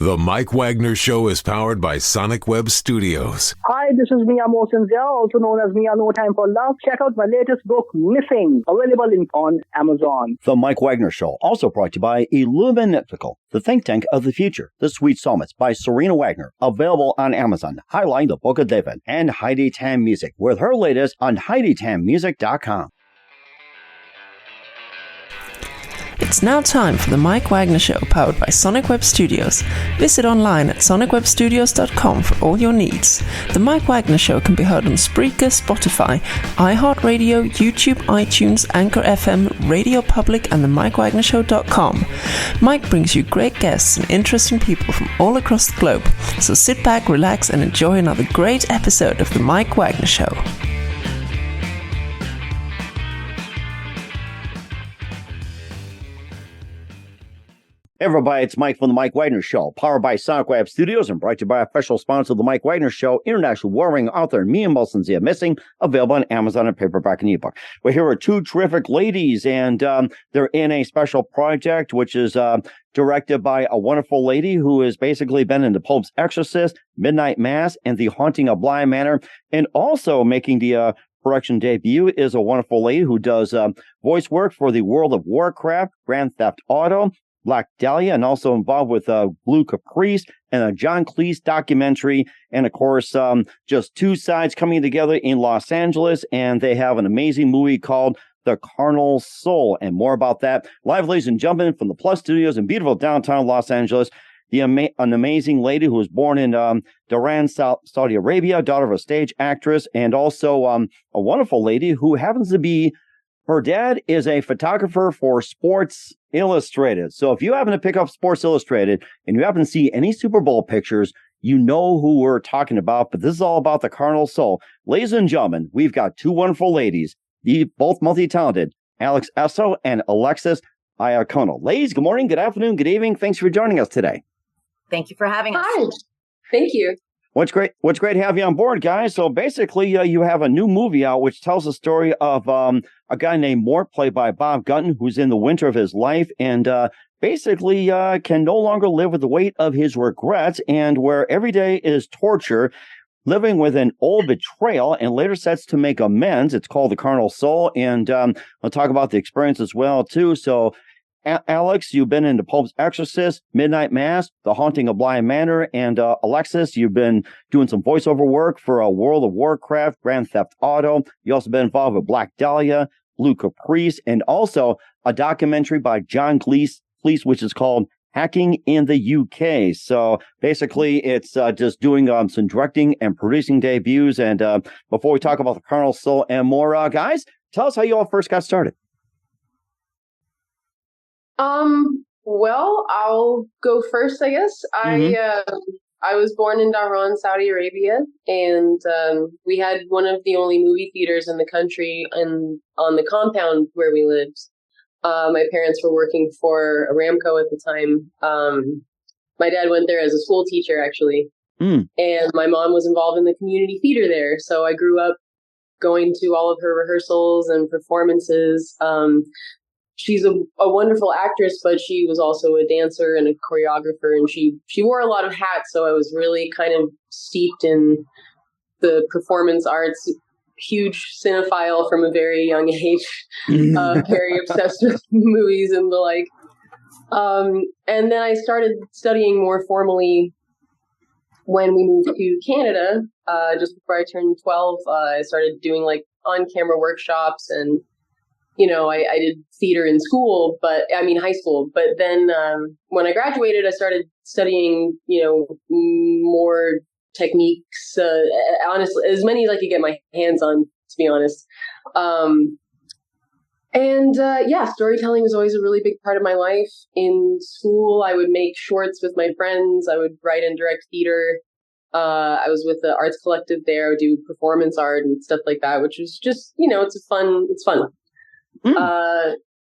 The Mike Wagner Show is powered by Sonic Web Studios. Hi, this is Mia Mosinzia, also known as Mia No Time for Love. Check out my latest book, Missing, available on Amazon. The Mike Wagner Show, also brought to you by Illuminatical, the think tank of the future. The Sweet Psalmist by Serena Wagner, available on Amazon, highlighting the Book of David, and Heidi Tam Music, with her latest on HeidiTamMusic.com. It's now time for the Mike Wagner Show, powered by Sonic Web Studios. Visit online at sonicwebstudios.com for all your needs. The Mike Wagner Show can be heard on Spreaker, Spotify, iHeartRadio, YouTube, iTunes, Anchor FM, Radio Public, and the MikeWagnerShow.com. Mike brings you great guests and interesting people from all across the globe. So sit back, relax, and enjoy another great episode of the Mike Wagner Show. Hey everybody, it's Mike from The Mike Wagner Show, powered by Sonic Web Studios and brought to you by official sponsor of The Mike Wagner Show, international warring author Mia Mosinzia Missing, available on Amazon and paperback and ebook. We're here with two terrific ladies, and they're in a special project, which is directed by a wonderful lady who has basically been in the Pope's Exorcist, Midnightmass, and The Haunting of Bly Manor, and also making the production debut is a wonderful lady who does voice work for the World of Warcraft, Grand Theft Auto, Blackdahlia, and also involved with Bluecaprice and a John Cleese documentary. And of course, just two sides coming together in Los Angeles. And they have an amazing movie called The Carnal Soul. And more about that. Live, ladies and gentlemen, from the Plus Studios in beautiful downtown Los Angeles, an amazing lady who was born in Dhahran, Saudi Arabia, daughter of a stage actress, and also a wonderful lady who happens to be, her dad is a photographer for Sports Illustrated. So if you happen to pick up Sports Illustrated and you happen to see any Super Bowl pictures, you know who we're talking about. But this is all about the Carnal Soul. Ladies and gentlemen, we've got two wonderful ladies, both multi-talented, Alexandra Essoe and Alexis Iacono. Ladies, good morning, good afternoon, good evening. Thanks for joining us today. Thank you for having us. Hi. Thank you. What's great to have you on board, guys. So basically, you have a new movie out which tells the story of a guy named Mort, played by Bob Gunton, who's in the winter of his life and basically can no longer live with the weight of his regrets, and where every day is torture, living with an old betrayal, and later sets to make amends. It's called The Carnal Soul, and I'll talk about the experience as well, too. So Alex, you've been in The Pope's Exorcist, Midnightmass, The Haunting of Bly Manor, and Alexis, you've been doing some voiceover work for World of Warcraft, Grand Theft Auto. You also been involved with Blackdahlia, Bluecaprice, and also a documentary by John Cleese, which is called Hacking in the UK. So basically, it's just doing some directing and producing debuts. And before we talk about The Carnal Soul and more, guys, tell us how you all first got started. Well, I'll go first, I guess. I was born in Dhahran, Saudi Arabia, and we had one of the only movie theaters in the country and on the compound where we lived. My parents were working for Aramco at the time. My dad went there as a school teacher, actually, and my mom was involved in the community theater there. So I grew up going to all of her rehearsals and performances. She's a wonderful actress, but she was also a dancer and a choreographer, and she wore a lot of hats. So I was really kind of steeped in the performance arts, huge cinephile from a very young age, very obsessed with movies and the like. And then I started studying more formally when we moved to Canada, just before I turned 12. I started doing like on-camera workshops, and I did theater in school, high school. But then when I graduated, I started studying, more techniques, honestly, as many as I could get my hands on, to be honest. Storytelling was always a really big part of my life. In school, I would make shorts with my friends. I would write and direct theater. I was with the arts collective there. I would do performance art and stuff like that, which was just, it's fun.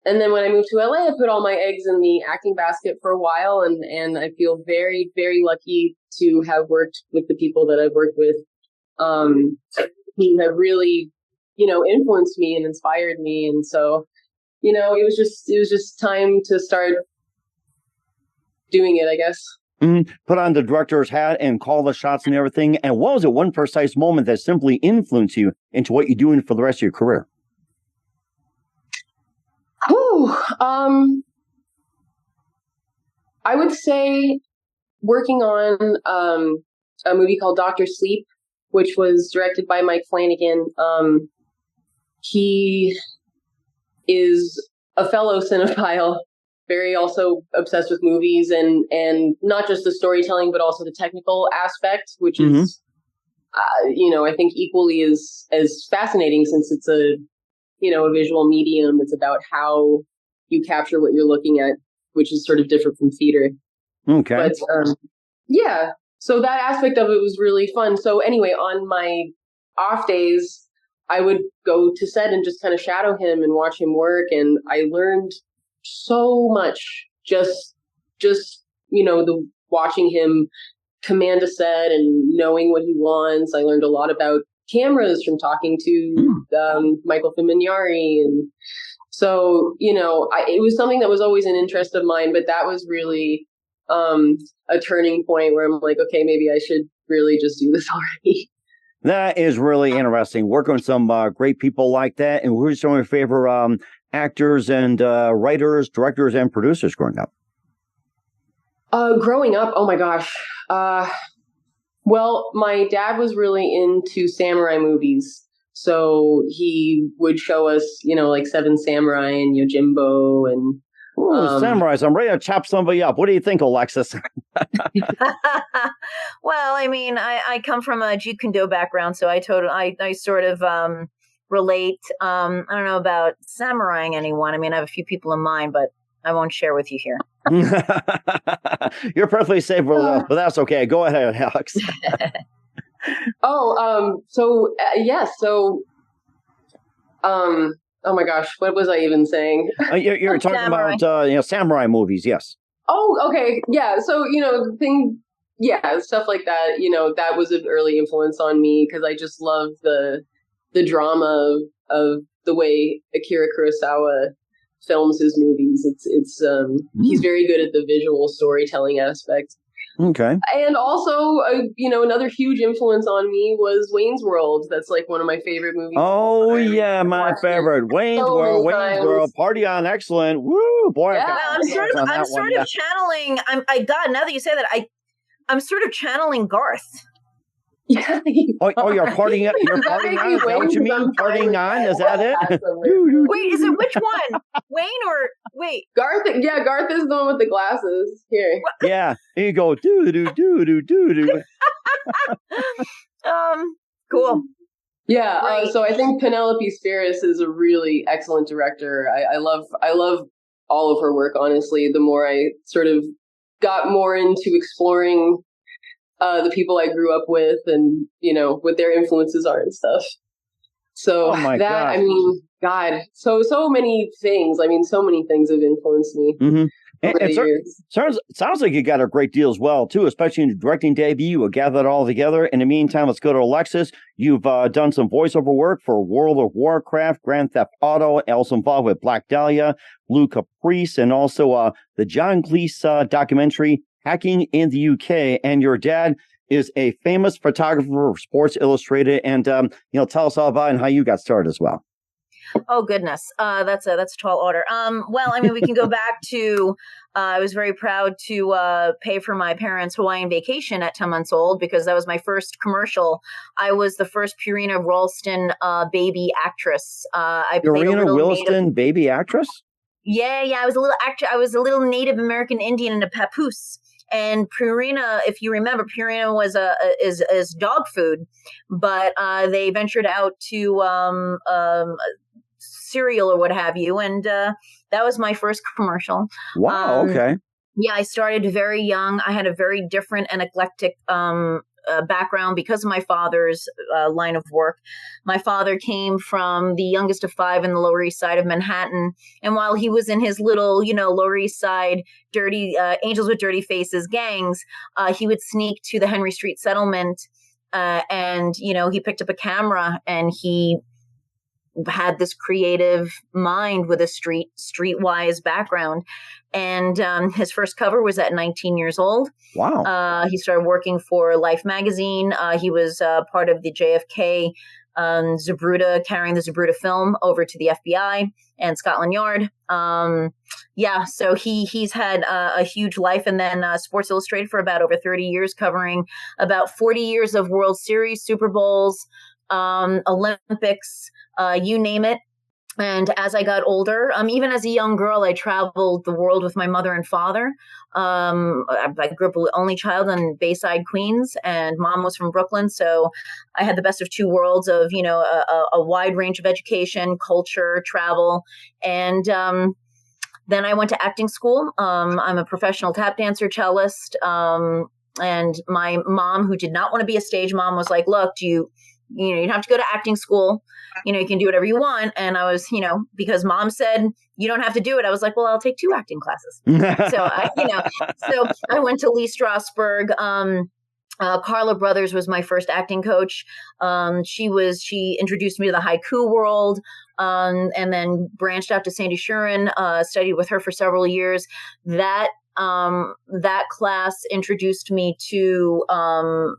And then when I moved to LA, I put all my eggs in the acting basket for a while, and I feel very, very lucky to have worked with the people that I've worked with, who have really, influenced me and inspired me. And so, it was just time to start doing it, I guess. Put on the director's hat and call the shots and everything. And what was it one precise moment that simply influenced you into what you're doing for the rest of your career? I would say working on a movie called Dr. Sleep, which was directed by Mike Flanagan. He is a fellow cinephile, very also obsessed with movies and not just the storytelling, but also the technical aspect, which is, I think equally as fascinating since it's a visual medium. It's about how you capture what you're looking at, which is sort of different from theater. Okay. But so that aspect of it was really fun. So anyway, on my off days, I would go to set and just kind of shadow him and watch him work. And I learned so much just the watching him command a set and knowing what he wants. I learned a lot about cameras from talking to Michael Fimignari. And so, it was something that was always an interest of mine, but that was really a turning point where I'm like, okay, maybe I should really just do this already. That is really interesting. Working with some great people like that. And who's some of your favorite actors and writers, directors, and producers growing up? Growing up, oh my gosh. Well, my dad was really into samurai movies. So he would show us, like Seven Samurai and Yojimbo and samurais. I'm ready to chop somebody up. What do you think, Alexis? Well, I mean, I come from a Jeet Kune Do background, so I sort of relate. I don't know about samuraiing anyone. I mean, I have a few people in mind, but I won't share with you here. You're perfectly safe, but that's okay. Go ahead, Alex. Oh my gosh, what was I even saying? You're talking samurai. about samurai movies, yes. Oh, okay, yeah. So stuff like that. That was an early influence on me because I just love the drama of the way Akira Kurosawa films his movies. He's very good at the visual storytelling aspect. Okay. And also, another huge influence on me was Wayne's World. That's like one of my favorite movies. Oh, yeah, my favorite. Wayne's World, Party on Excellent. Woo, boy. Yeah, I'm sort of channeling. Now that you say that, I'm sort of channeling Garth. Yeah. You're partying. You're partying on. Is that what you mean? Partying on? Is that it? Wait, is it which one? Wayne or wait? Garth. Yeah, Garth is the one with the glasses. Here. Yeah. Here you go. Do. Cool. Yeah. So I think Penelope Spheris is a really excellent director. I love all of her work. Honestly, the more I sort of got more into exploring the people I grew up with and, what their influences are and stuff. So I mean, God, so many things. I mean, so many things have influenced me. Mm-hmm. And sounds like you got a great deal as well, too, especially in your directing debut. You gather it all together. In the meantime, let's go to Alexis. You've done some voiceover work for World of Warcraft, Grand Theft Auto, also involved with Black Dahlia, Blue Caprice, and also the John Cleese documentary, Hacking in the UK. And your dad is a famous photographer of Sports Illustrated. And, tell us all about it and how you got started as well. Oh, goodness. That's a tall order. Well, I mean, we can go back to, I was very proud to pay for my parents' Hawaiian vacation at 10 months old because that was my first commercial. I was the first Purina Ralston baby actress. Purina Williston baby actress? Yeah. I was a little actor. I was a little Native American Indian in a papoose. And Purina, if you remember, Purina was is dog food, but they ventured out to cereal or what have you, and that was my first commercial. Wow. Okay. Yeah, I started very young. I had a very different and eclectic background because of my father's line of work. My father came from the youngest of five in the Lower East Side of Manhattan. And while he was in his little, Lower East Side dirty Angels with Dirty Faces gangs, he would sneak to the Henry Street settlement and, he picked up a camera and he had this creative mind with a streetwise background. And his first cover was at 19 years old. Wow. He started working for Life magazine. He was part of the JFK Zapruder, carrying the Zapruder film over to the FBI and Scotland Yard. So he's had a huge life. And then Sports Illustrated for about over 30 years, covering about 40 years of World Series, Super Bowls, Olympics, you name it. And as I got older, even as a young girl, I traveled the world with my mother and father. I grew up an only child in Bayside, Queens, and mom was from Brooklyn. So I had the best of two worlds of, a wide range of education, culture, travel. And then I went to acting school. I'm a professional tap dancer, cellist. And my mom, who did not want to be a stage mom, was like, look, you don't have to go to acting school. You can do whatever you want. And I was, because mom said, you don't have to do it. I was like, well, I'll take 2 acting classes. So I went to Lee Strasberg. Carla Brothers was my first acting coach. She introduced me to the haiku world. And then branched out to Sandy Shurin, studied with her for several years. That class introduced me to,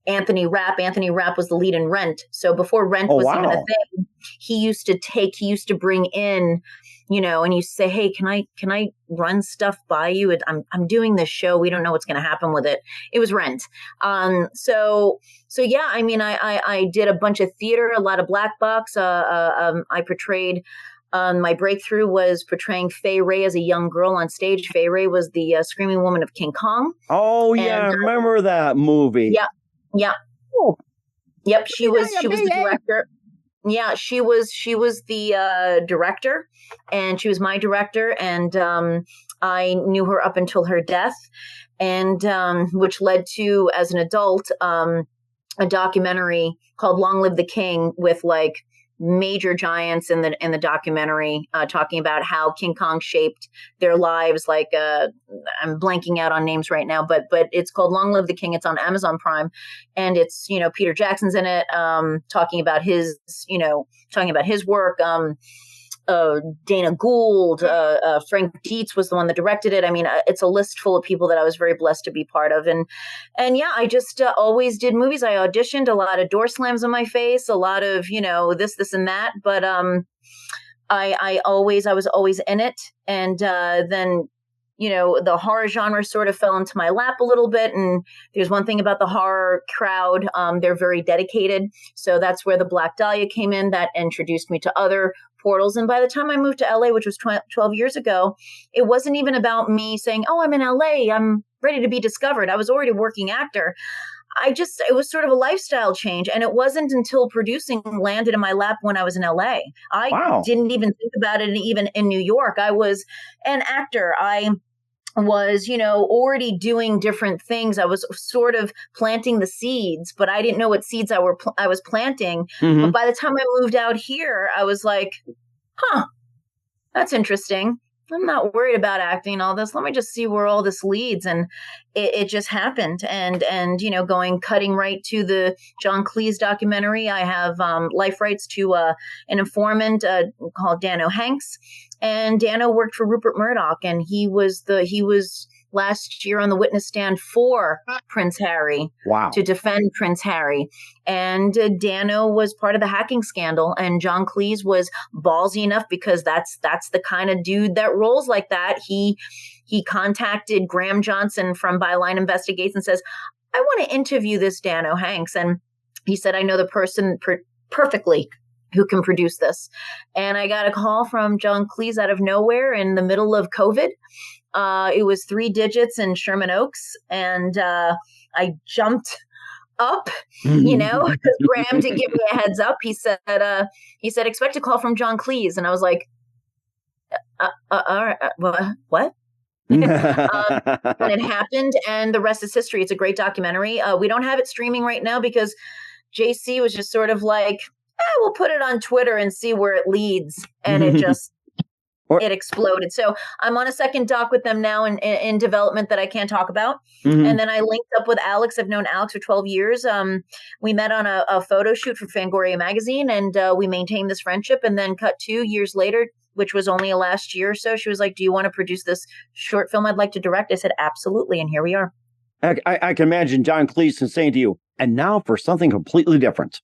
Anthony Rapp. Anthony Rapp was the lead in Rent. So before Rent was even a thing, he used to bring in, and you say, hey, can I run stuff by you? I'm doing this show. We don't know what's going to happen with it. It was Rent. So yeah, I did a bunch of theater, a lot of black box. I portrayed, my breakthrough was portraying Fay Wray as a young girl on stage. Fay Wray was the screaming woman of King Kong. Oh yeah, I remember that movie. Yeah. Yeah. Oh. Yep. She was the director. Yeah. She was the director, and she was my director. And I knew her up until her death, and which led to, as an adult, a documentary called Long Live the King, with like major giants in the documentary, talking about how King Kong shaped their lives. Like, I'm blanking out on names right now, but it's called Long Live the King. It's on Amazon Prime, and it's, Peter Jackson's in it, talking about his work. Dana Gould, Frank Dietz was the one that directed it. It's a list full of people that I was very blessed to be part of. And yeah, I just always did movies. I auditioned, a lot of door slams on my face, a lot of, this and that. But I was always in it. And then, the horror genre sort of fell into my lap a little bit. And there's one thing about the horror crowd. They're very dedicated. So that's where the Black Dahlia came in. That introduced me to other portals. And by the time I moved to LA, which was 12 years ago, it wasn't even about me saying, oh, I'm in LA, I'm ready to be discovered. I was already a working actor. It was sort of a lifestyle change. And it wasn't until producing landed in my lap when I was in LA. I didn't even think about it even in New York. I was an actor. I was, already doing different things. I was sort of planting the seeds, but I didn't know what seeds I was planting. Mm-hmm. But by the time I moved out here, I was like, that's interesting. I'm not worried about acting and all this. Let me just see where all this leads. And it just happened. And cutting right to the John Cleese documentary. I have life rights to an informant called Dano Hanks. And Dano worked for Rupert Murdoch, and he was last year on the witness stand for Prince Harry. Wow. To defend Prince Harry. And Dano was part of the hacking scandal, and John Cleese was ballsy enough, because that's the kind of dude that rolls like that. He contacted Graham Johnson from Byline Investigates and says, I want to interview this Dano Hanks. And he said, I know the person perfectly who can produce this. And I got a call from John Cleese out of nowhere in the middle of COVID. It was 3 digits in Sherman Oaks. And I jumped up, because Graham didn't give me a heads up. He said, expect a call from John Cleese. And I was like, all right, what? And it happened, and the rest is history. It's a great documentary. We don't have it streaming right now because JC was just sort of like, we'll put it on Twitter and see where it leads. And it just it exploded. So I'm on a second doc with them now in development that I can't talk about. Mm-hmm. And then I linked up with Alex. I've known Alex for 12 years. We met on a photo shoot for Fangoria magazine, and we maintained this friendship. And then cut 2 years later, which was only last year or so, she was like, do you want to produce this short film I'd like to direct? I said, absolutely. And here we are. I can imagine John Cleese saying to you, and now for something completely different.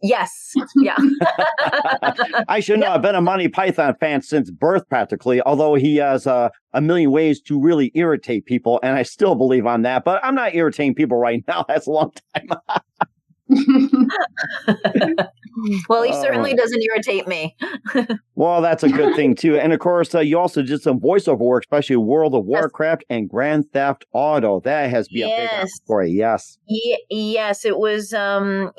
Yes. Yeah. I should know. I've been a Monty Python fan since birth, practically, although he has a million ways to really irritate people, and I still believe on that. But I'm not irritating people right now. That's a long time. Well, he certainly doesn't irritate me. Well, that's a good thing, too. And, of course, you also did some voiceover work, especially World of Warcraft and Grand Theft Auto. That has been a big one for you. Yes. Yes, it was a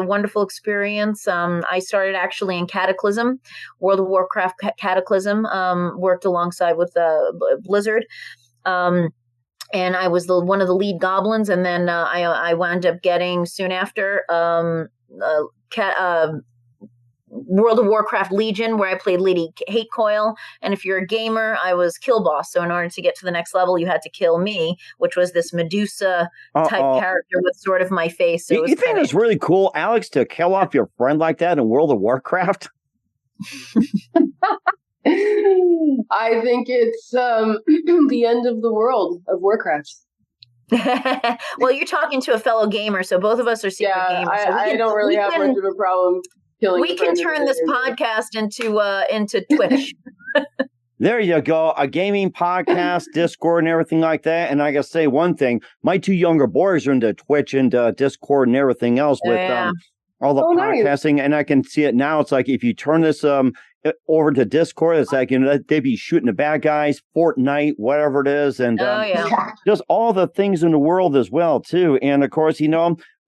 wonderful experience. I started actually in Cataclysm, World of Warcraft Cataclysm, worked alongside with Blizzard. And I was one of the lead goblins, and then I wound up getting soon after World of Warcraft Legion, where I played Lady Hatecoil. And if you're a gamer, I was Kill Boss. So in order to get to the next level, you had to kill me, which was this Medusa type character with sort of my face. So you think it's really cool, Alex, to kill off your friend like that in World of Warcraft? I think it's the end of the world of Warcraft. Well, you're talking to a fellow gamer, so both of us are secret gamers. So I don't really have much of a problem killing. We can turn this podcast into Twitch. There you go. A gaming podcast, Discord, and everything like that. And I gotta say one thing: my two younger boys are into Twitch and Discord and everything else with all the podcasting. Nice. And I can see it now. It's like if you turn this over to Discord, it's like, they'd be shooting the bad guys, Fortnite, whatever it is, and just all the things in the world as well too. And of course,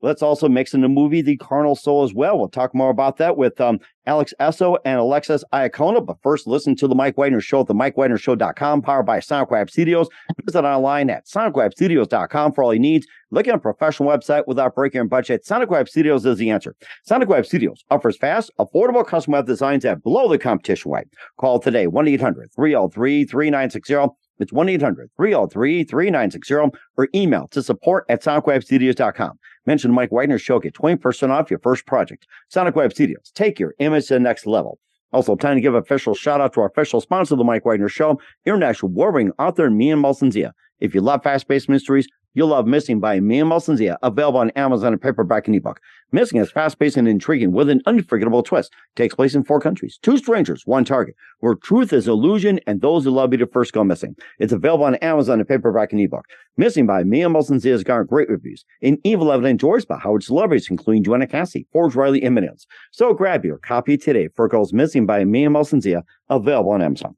let's also mix in the movie The Carnal Soul as well. We'll talk more about that with Alexandra Essoe and Alexis Iacono. But first, listen to The Mike Wagner Show at themikewagnershow.com, powered by Sonic Web Studios. Visit online at sonicwebstudios.com for all your needs. Looking at a professional website without breaking your budget, Sonic Web Studios is the answer. Sonic Web Studios offers fast, affordable custom web designs that blow the competition away. Call today, 1-800-303-3960. It's 1-800-303-3960, or email to support@sonicwebstudios.com. Mention Mike Wagner Show, get 20% off your first project. Sonic Web Studios, take your image to the next level. Also, time to give an official shout out to our official sponsor of the Mike Wagner Show, international award-winning author Mian Malsanzia. If you love fast-paced mysteries, you'll love Missing by Mian Malsanzia, available on Amazon and paperback and ebook. Missing is fast-paced and intriguing with an unforgettable twist. Takes place in 4 countries, 2 strangers, 1 target, where truth is illusion and those who love you to first go missing. It's available on Amazon and paperback and ebook. Missing by Mian Malsanzia has garnered great reviews. An evil evident enjoys by Howard celebrities, including Joanna Cassie, Forge Riley, and Minutes. So grab your copy today for Girls Missing by Mian Malsanzia, available on Amazon.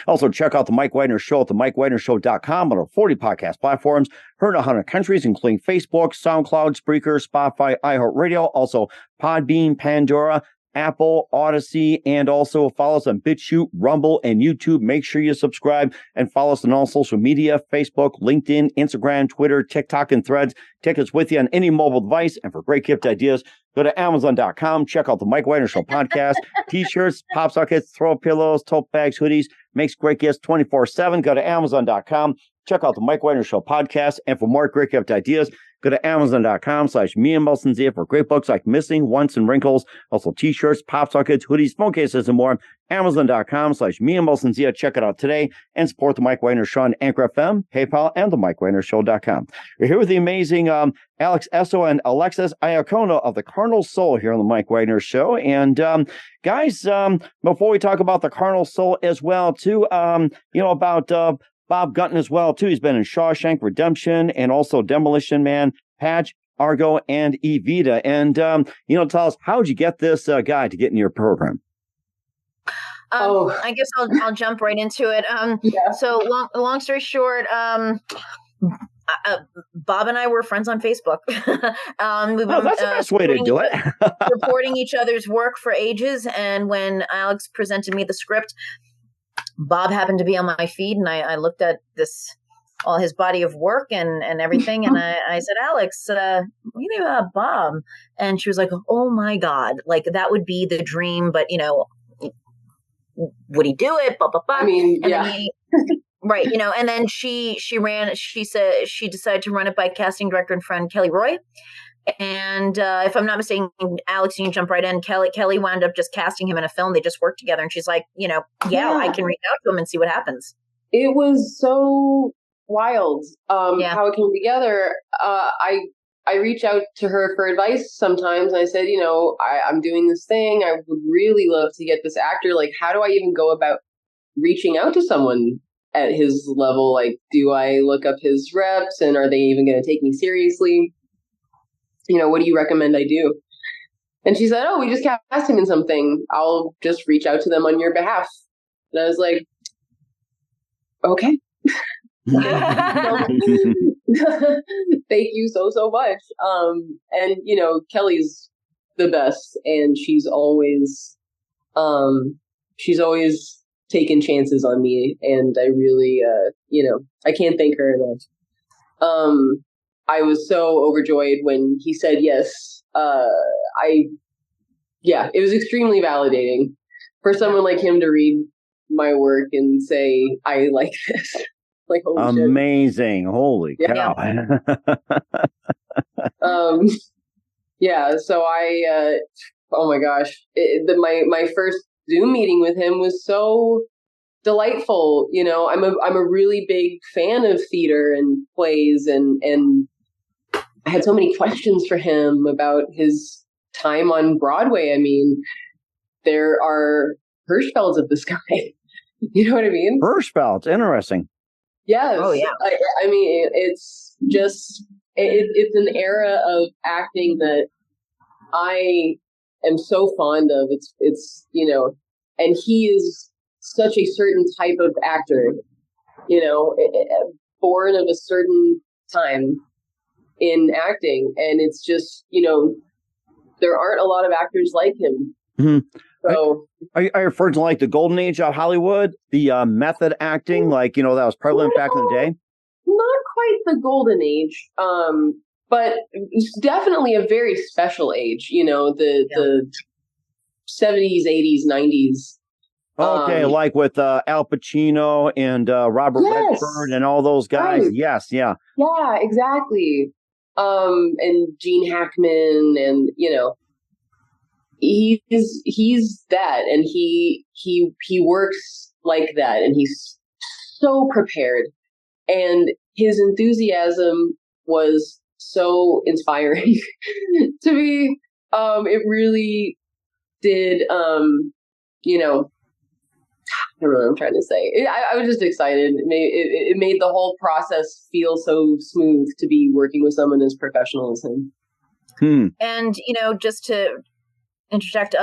Also, check out The Mike Wagner Show at themikewagnershow.com on our 40 podcast platforms. Heard in 100 countries, including Facebook, SoundCloud, Spreaker, Spotify, iHeartRadio, also Podbean, Pandora, Apple, Odyssey, and also follow us on BitChute, Rumble, and YouTube. Make sure you subscribe and follow us on all social media, Facebook, LinkedIn, Instagram, Twitter, TikTok, and Threads. Take us with you on any mobile device. And for great gift ideas, go to Amazon.com. Check out the Mike Wagner Show podcast. T-shirts, pop sockets, throw pillows, tote bags, hoodies. Makes great gifts 24/7. Go to Amazon.com. Check out the Mike Wagner Show podcast. And for more great gift ideas, go to Amazon.com/Mian Malsanzia for great books like Missing, Once, and Wrinkles. Also T-shirts, pop sockets, hoodies, phone cases, and more. Amazon.com/Mian Malsanzia. Check it out today and support the Mike Wagner Show on Anchor FM, PayPal, and the MikeWagnerShow.com. We're here with the amazing Alexandra Essoe and Alexis Iacono of the Carnal Soul here on the Mike Wagner Show. And guys, before we talk about the Carnal Soul as well, too, about Bob Gunton as well, too. He's been in Shawshank Redemption and also Demolition Man, Patch, Argo, and Evita. And, tell us, how'd you get this guy to get in your program? I guess I'll jump right into it. So long story short, Bob and I were friends on Facebook. We've been, that's the best way to do it. Reporting each other's work for ages. And when Alex presented me the script, Bob happened to be on my feed, and I looked at all his body of work and everything. And I said, Alex, what do you think about Bob? And she was like, oh my God, like that would be the dream. But, would he do it? Blah, blah, blah. I mean, and yeah. then right. And then she said she decided to run it by casting director and friend Kelly Roy. And if I'm not mistaken, Alex, you can jump right in. Kelly wound up just casting him in a film. They just worked together. And she's like, I can reach out to him and see what happens. It was so wild how it came together. I reach out to her for advice sometimes. And I said, I'm doing this thing. I would really love to get this actor. Like, how do I even go about reaching out to someone at his level? Like, do I look up his reps, and are they even going to take me seriously? What do you recommend I do? And she said, we just cast him in something. I'll just reach out to them on your behalf. And I was like, okay. Thank you so much. And Kelly's the best, and she's always taken chances on me, and I really I can't thank her enough. I was so overjoyed when he said yes. It was extremely validating for someone like him to read my work and say, I like this. Like, holy amazing. Shit. Holy cow. So I, oh my gosh, my first Zoom meeting with him was so delightful. I'm a really big fan of theater and plays, and I had so many questions for him about his time on Broadway. I mean, there are Hirschfelds of the sky. You know what I mean? Hirschfelds, interesting. Yes. Oh, yeah. I mean, it's just, it's an era of acting that I am so fond of. It's and he is such a certain type of actor, born of a certain time in acting. And it's just, there aren't a lot of actors like him. Mm-hmm. So, are you referring to like the golden age of Hollywood, the method acting, that was prevalent back in the day? Not quite the golden age, but it's definitely a very special age. The 70s, 80s, 90s. Okay, like with Al Pacino and Robert Redford and all those guys. Right. Yes, yeah. Yeah, exactly. And Gene Hackman, and he's that, and he works like that, and he's so prepared, and his enthusiasm was so inspiring to me. It really did. I don't know what I'm trying to say. I was just excited. It made the whole process feel so smooth to be working with someone as professional as him. And just to interject,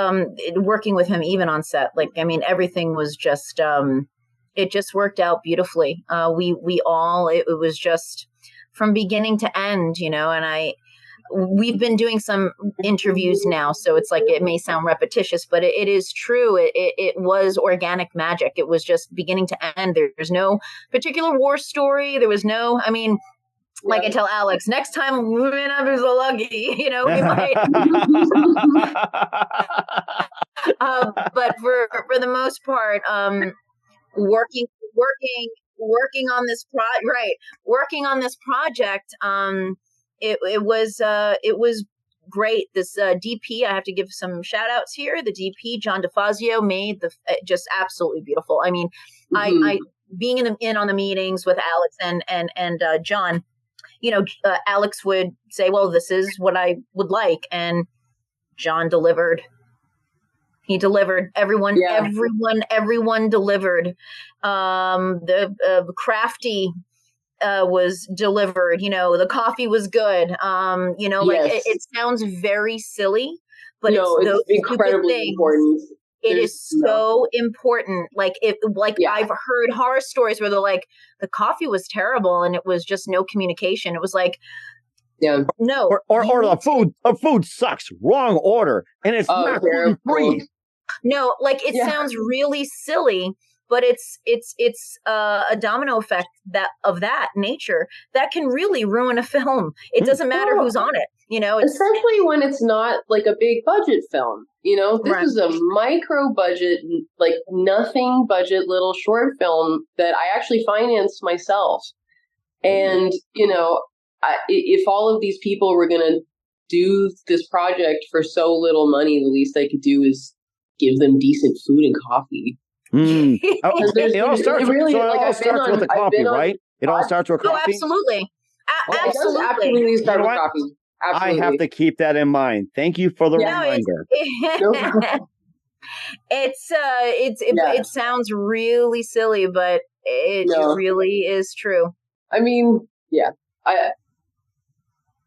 working with him even on set, everything was just it just worked out beautifully. It was just from beginning to end, and we've been doing some interviews now, so it's like, it may sound repetitious, but it is true. It was organic magic. It was just beginning to end. There's no particular war story. There was no, like I tell Alex, next time we may not be so lucky, we might. But for the most part, working on this working on this project, it was great. This DP, I have to give some shout outs here. The DP, John DeFazio, made just absolutely beautiful. I mean, I being in on the meetings with Alex and John, Alex would say, well, this is what I would like. And John delivered. He delivered. Everyone delivered. The crafty was delivered. The coffee was good. Yes. It sounds very silly, but it's incredibly important. It is so important. I've heard horror stories where they're like, the coffee was terrible and it was just no communication. It was like, no, or the food sucks. Wrong order, and it's not gluten free. No, sounds really silly, but it's a domino effect of that nature that can really ruin a film. It doesn't matter who's on it. Especially when it's not like a big budget film. This is a micro budget, like nothing budget little short film that I actually financed myself. And, if all of these people were going to do this project for so little money, the least I could do is give them decent food and coffee. It all starts with the coffee, right? It all starts with coffee? Oh, absolutely. Absolutely. Absolutely start with coffee. Absolutely. I have to keep that in mind. Thank you for the reminder. It sounds really silly, but it really is true. I mean, yeah.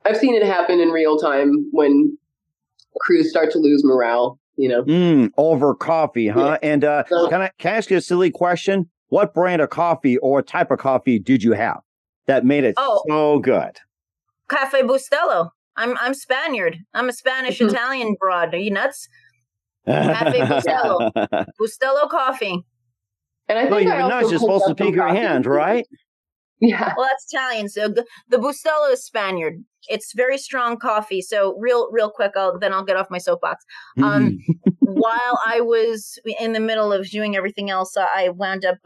I've seen it happen in real time when crews start to lose morale, Over coffee, huh? Yeah. And can I ask you a silly question? What brand of coffee or type of coffee did you have that made it so good? Cafe Bustelo. I'm Spaniard. I'm a Spanish Italian broad. Are you nuts? Cafe Bustelo. Bustelo coffee. And I think you're nuts. You're supposed to pick your hand, right? Yeah. Well, that's Italian. So the Bustelo is Spaniard. It's very strong coffee. So real quick, I'll get off my soapbox. While I was in the middle of doing everything else, I wound up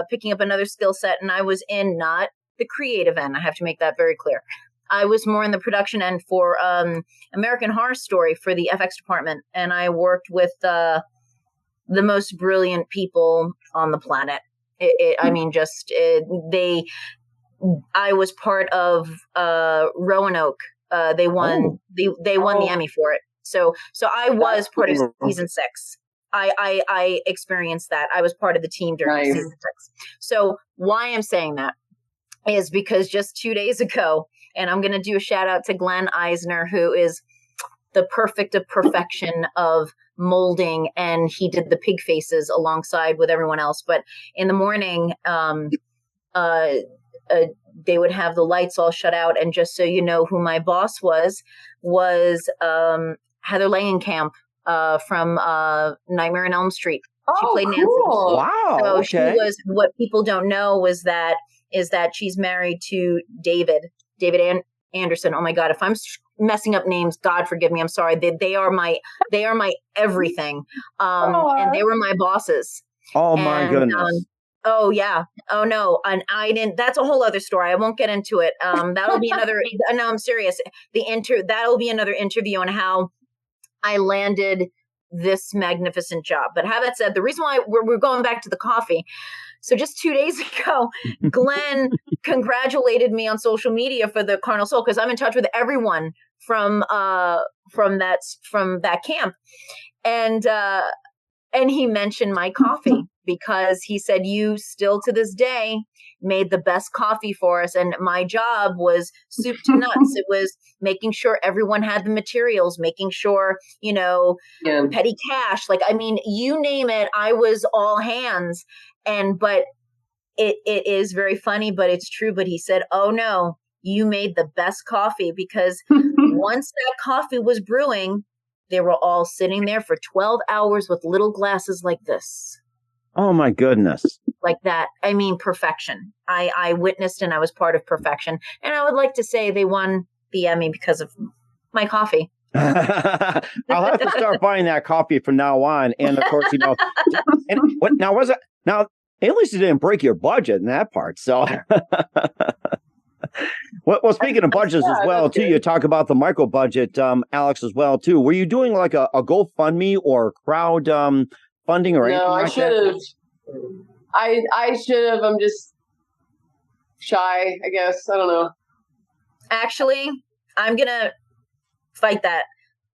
picking up another skill set, and I was in not the creative end. I have to make that very clear. I was more in the production end for American Horror Story for the FX department, and I worked with the most brilliant people on the planet. I was part of Roanoke. They won the Emmy for it. So I was part of season 6. I experienced that. I was part of the team during season 6. So why I'm saying that is because just 2 days ago, and I'm going to do a shout out to Glenn Eisner, who is the perfect of perfection of molding, and he did the pig faces alongside with everyone else. But in the morning, they would have the lights all shut out, and just so you know who my boss was Heather Langenkamp from Nightmare on Elm Street. She played Nancy. Wow. So okay. she was, what people don't know is that she's married to David Anderson. Oh my God, if I'm messing up names, God forgive me. I'm sorry. They are my everything. And they were my bosses. Oh my goodness. Oh yeah. Oh no. And I didn't, that's a whole other story. I won't get into it. That'll be another, no, I'm serious. That'll be another interview on how I landed this magnificent job. But have that said, the reason why we're going back to the coffee. So just 2 days ago, Glenn congratulated me on social media for the Carnal Soul, because I'm in touch with everyone from that camp. And he mentioned my coffee, because he said, you still to this day made the best coffee for us. And my job was soup to nuts. It was making sure everyone had the materials, making sure, petty cash. Like, I mean, you name it, I was all hands. But it is very funny, but it's true. But he said, oh no, you made the best coffee, because once that coffee was brewing, they were all sitting there for 12 hours with little glasses like this. Oh my goodness. Like that. I mean, perfection. I witnessed, and I was part of perfection. And I would like to say they won the Emmy because of my coffee. I'll have to start buying that coffee from now on. And of course, and what now was it? Now, at least it didn't break your budget in that part. So, well, speaking of budgets as well, too, you talk about the micro budget, Alex, as well, too. Were you doing like a GoFundMe or crowd funding or anything like that? No, I should have. I should have. I'm just shy, I guess. I don't know. Actually, I'm going to fight that.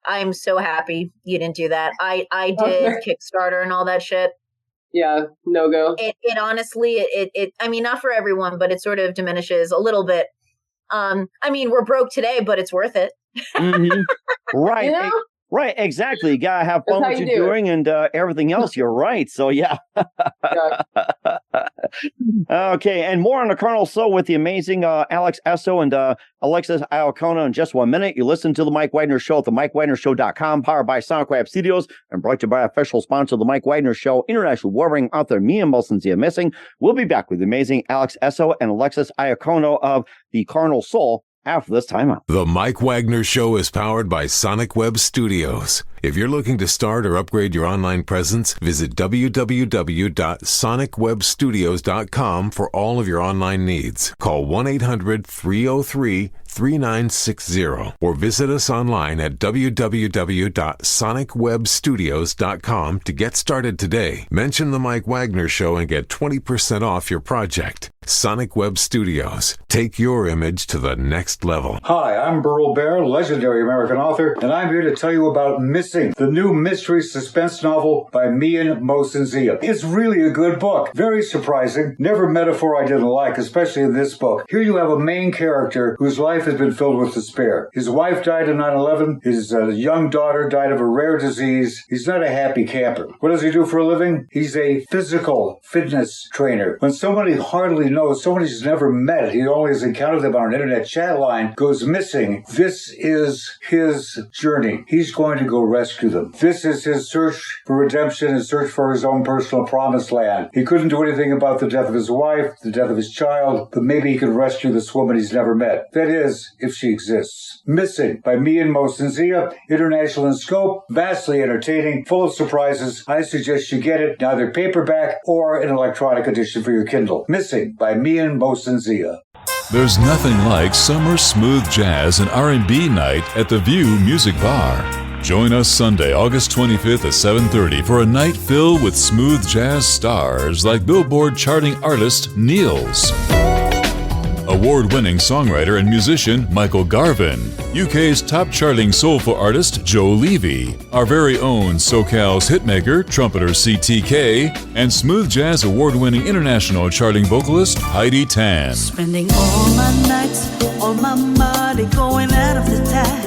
I'm so happy you didn't do that. I did Kickstarter and all that shit. Yeah, no go. It honestly, I mean, not for everyone, but it sort of diminishes a little bit. I mean, we're broke today, but it's worth it. Mm-hmm. Right. Right, exactly. You gotta have fun with what you're doing and everything else. You're right. So yeah. Okay, and more on the Carnal Soul with the amazing Alex Essoe and Alexis Iacono in just 1 minute. You listen to the Mike Wagner Show at themikewagnershow.com, powered by Sonic Web Studios, and brought to you by official sponsor of the Mike Wagner Show, international warring author Mia Mulsonzia Missing. We'll be back with the amazing Alex Essoe and Alexis Iacono of the Carnal Soul after this timeout. The Mike Wagner Show is powered by Sonic Web Studios. If you're looking to start or upgrade your online presence, visit www.sonicwebstudios.com for all of your online needs. Call 1-800-303-3960 or visit us online at www.sonicwebstudios.com to get started today. Mention the Mike Wagner Show and get 20% off your project. Sonic Web Studios. Take your image to the next level. Hi, I'm Burl Barer, legendary American author, and I'm here to tell you about Missing, the new mystery suspense novel by Mian Mosensia. It's really a good book. Very surprising. Never metaphor I didn't like, especially in this book. Here you have a main character whose life has been filled with despair. His wife died in 9/11. His young daughter died of a rare disease. He's not a happy camper. What does he do for a living? He's a physical fitness trainer. When somebody hardly knows, somebody he's never met, he only has encountered them on an internet chat line, goes missing. This is his journey. He's going to go rescue them. This is his search for redemption, his search for his own personal promised land. He couldn't do anything about the death of his wife, the death of his child, but maybe he can rescue this woman he's never met. That is, if she exists. Missing by Mian Mosensia, international in scope, vastly entertaining, full of surprises. I suggest you get it in either paperback or an electronic edition for your Kindle. Missing by Mian Mosensia. There's nothing like summer smooth jazz and R&B night at the View Music Bar. Join us Sunday, August 25th at 7:30 for a night filled with smooth jazz stars like Billboard charting artist Niels, award-winning songwriter and musician Michael Garvin, UK's top charting soulful artist Joe Levy, our very own SoCal's hitmaker, trumpeter CTK, and smooth jazz award-winning international charting vocalist Heidi Tan. Spending all my nights, all my money going out of the town.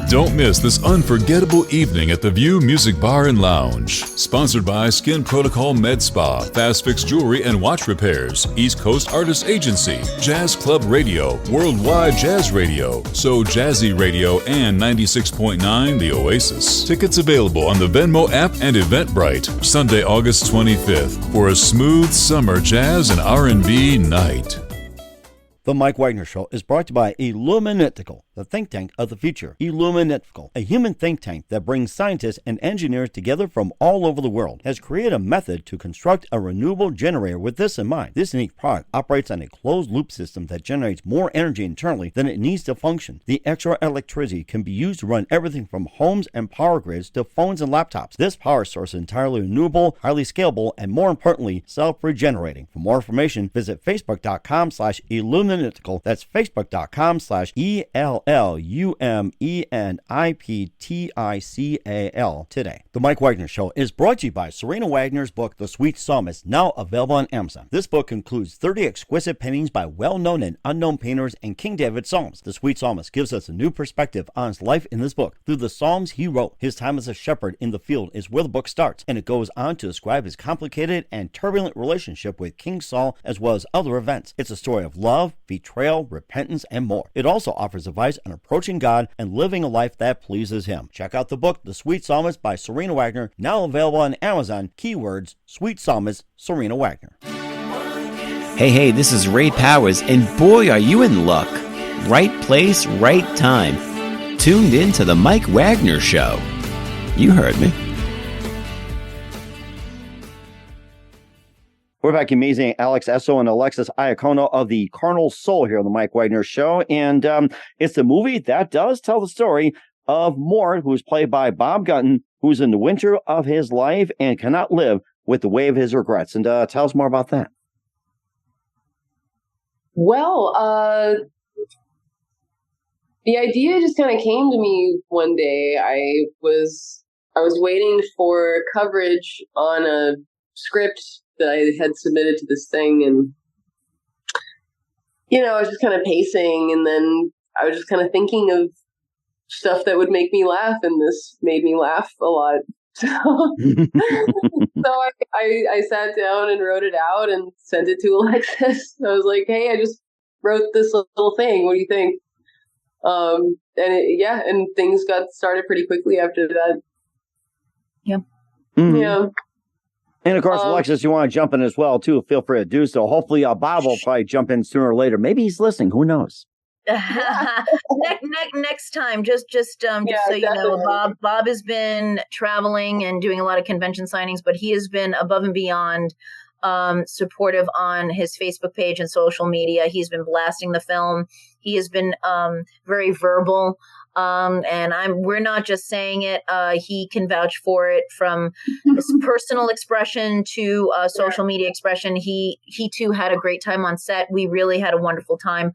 Don't miss this unforgettable evening at the View Music Bar and Lounge. Sponsored by Skin Protocol Med Spa, Fast Fix Jewelry and Watch Repairs, East Coast Artist Agency, Jazz Club Radio, Worldwide Jazz Radio, So Jazzy Radio, and 96.9 The Oasis. Tickets available on the Venmo app and Eventbrite. Sunday, August 25th for a smooth summer jazz and R&B night. The Mike Wagner Show is brought to you by Illuminatical, the think tank of the future. Illuminatical, a human think tank that brings scientists and engineers together from all over the world, has created a method to construct a renewable generator with this in mind. This unique product operates on a closed-loop system that generates more energy internally than it needs to function. The extra electricity can be used to run everything from homes and power grids to phones and laptops. This power source is entirely renewable, highly scalable, and more importantly, self-regenerating. For more information, visit facebook.com/illuminatical. That's facebook.com/ELLUMENIPTICAL today. The Mike Wagner Show is brought to you by Serena Wagner's book, The Sweet Psalmist, now available on Amazon. This book includes 30 exquisite paintings by well-known and unknown painters and King David Psalms. The Sweet Psalmist gives us a new perspective on his life in this book. Through the Psalms he wrote, his time as a shepherd in the field is where the book starts, and it goes on to describe his complicated and turbulent relationship with King Saul as well as other events. It's a story of love, betrayal, repentance, and more. It also offers advice on approaching God and living a life that pleases Him. Check out the book, The Sweet Psalmist by Serena Wagner, now available on Amazon. Keywords, Sweet Psalmist, Serena Wagner. Hey, this is Ray Powers, and boy, are you in luck. Right place, right time. Tuned in to the Mike Wagner Show. You heard me. We're back, amazing Alexandra Essoe and Alexis Iacono of the Carnal Soul here on the Mike Wagner Show. And it's a movie that does tell the story of Mort, who is played by Bob Gunton, who's in the winter of his life and cannot live with the weight of his regrets. And tell us more about that. Well, the idea just kind of came to me one day. I was waiting for coverage on a script that I had submitted to this thing, and I was just kind of pacing, and then I was just kind of thinking of stuff that would make me laugh, and this made me laugh a lot. So I sat down and wrote it out and sent it to Alexis. I was like, "Hey, I just wrote this little thing. What do you think?" And things got started pretty quickly after that. Yeah. Mm-hmm. Yeah. And of course, Alexis, you want to jump in as well, too. Feel free to do so. Hopefully, Bob will probably jump in sooner or later. Maybe he's listening. Who knows? next time, just so you know, Bob has been traveling and doing a lot of convention signings, but he has been above and beyond supportive on his Facebook page and social media. He's been blasting the film. He has been very verbal. And we're not just saying it. He can vouch for it, from his personal expression to social media expression. He too had a great time on set. We really had a wonderful time.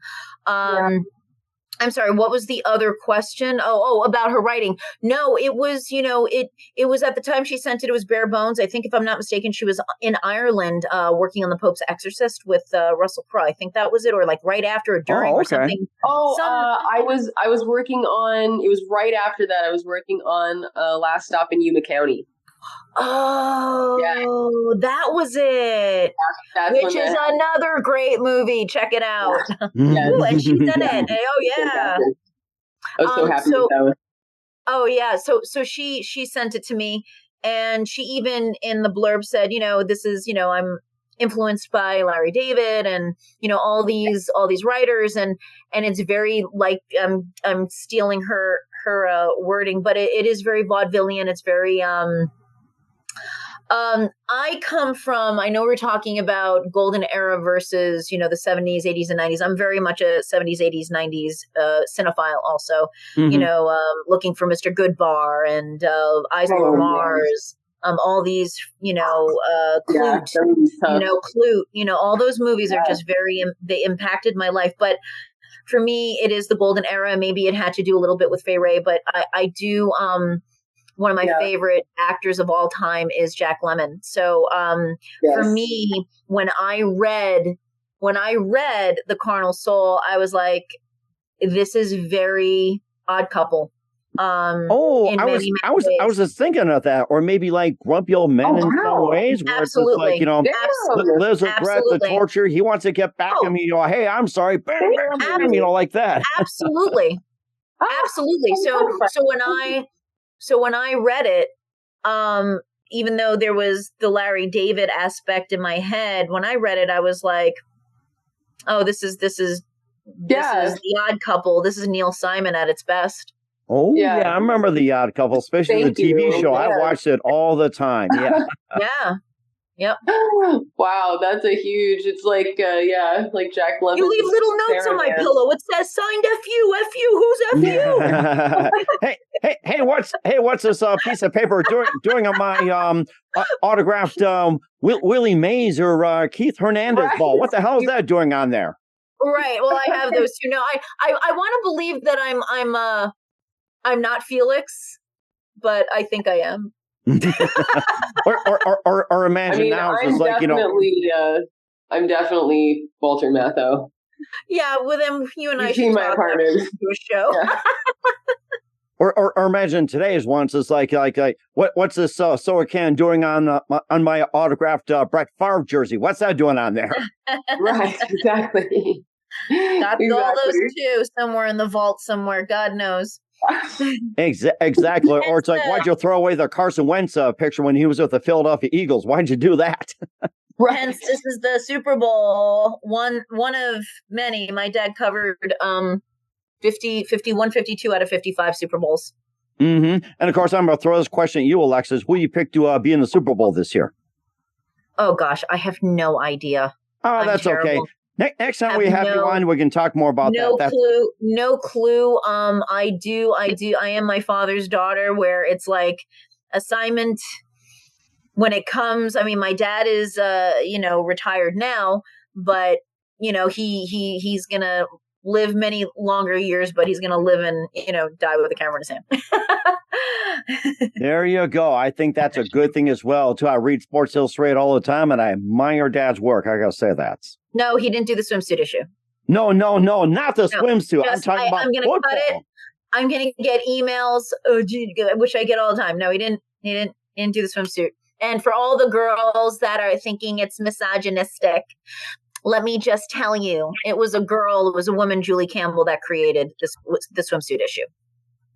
I'm sorry, what was the other question? Oh, about her writing. No, it was, it was at the time she sent it, it was bare bones. I think, if I'm not mistaken, she was in Ireland working on the Pope's Exorcist with Russell Crowe. I think that was it, or like right after or during or something. I was working on, it was right after that, I was working on Last Stop in Yuma County. Oh, yeah. That was it. Which is another great movie. Check it out. Ooh, and she's in it. Oh yeah. I was so happy with that one. Oh yeah. So she sent it to me, and she even in the blurb said, this is, I'm influenced by Larry David and all these writers, and it's very like I'm stealing her wording, but it is very vaudevillian. It's very I come from, I know we're talking about golden era versus, the 70s, 80s, and 90s. I'm very much a 70s, 80s, 90s cinephile also, looking for Mr. Goodbar and Eyes Over Mars, all these, Clute, Clute, all those movies are just they impacted my life. But for me, it is the golden era. Maybe it had to do a little bit with Fay Wray, but I do, one of my favorite actors of all time is Jack Lemmon. So for me, when I read The Carnal Soul, I was like, this is very Odd Couple. I was just thinking of that, or maybe like Grumpy Old Men in some ways, where Absolutely. it's just like, Liz regret the torture. He wants to get back at me. Hey, I'm sorry, bam, bam, bam, like that. Absolutely, absolutely. So when I read it, even though there was the Larry David aspect in my head, when I read it, I was like, oh, this is The Odd Couple. This is Neil Simon at its best. Oh, yeah. I remember The Odd Couple, especially the TV show. Yeah. I watched it all the time. Yeah. Yeah. Yep. Wow, that's a huge, it's like, like Jack Lemmon. You leave little notes on my pillow. It says, signed F you, who's F you? Hey, what's this piece of paper doing on my autographed Willie Mays or Keith Hernandez ball? What the hell is that doing on there? Right. Well, I have those too. No, I want to believe that I'm not Felix, but I think I am. or imagine now it's like, I'm definitely Walter Matthau. Yeah, with him, you and I should my apartment. Do a show. Yeah. or imagine today's ones is like what's this Soacan doing on my autographed Brett Favre jersey? What's that doing on there? Right, exactly. Got all those too somewhere in the vault somewhere. God knows. Exactly. Or it's like, why'd you throw away the Carson Wentz picture when he was with the Philadelphia Eagles? Why'd you do that? Hence, this is the Super Bowl, one of many. My dad covered 51, 52 out of 55 Super Bowls. Mm-hmm. And of course, I'm going to throw this question at you, Alexis. Who you picked to be in the Super Bowl this year? Oh gosh, I have no idea. That's terrible. Okay. Next time we have you on, we can talk more about that. No clue. I am my father's daughter, where it's like assignment when it comes. I mean, my dad is, retired now, but he's going to live many longer years, but he's going to live and, die with a camera in his hand. There you go. I think that's a good thing as well, too. I read Sports Illustrated all the time, and I admire Dad's work. I got to say that. No, he didn't do the swimsuit issue. No, not the swimsuit. I'm talking about I'm going to cut it. I'm going to get emails, which I get all the time. No, he didn't do the swimsuit. And for all the girls that are thinking it's misogynistic, let me just tell you, it was a woman, Julie Campbell, that created the swimsuit issue.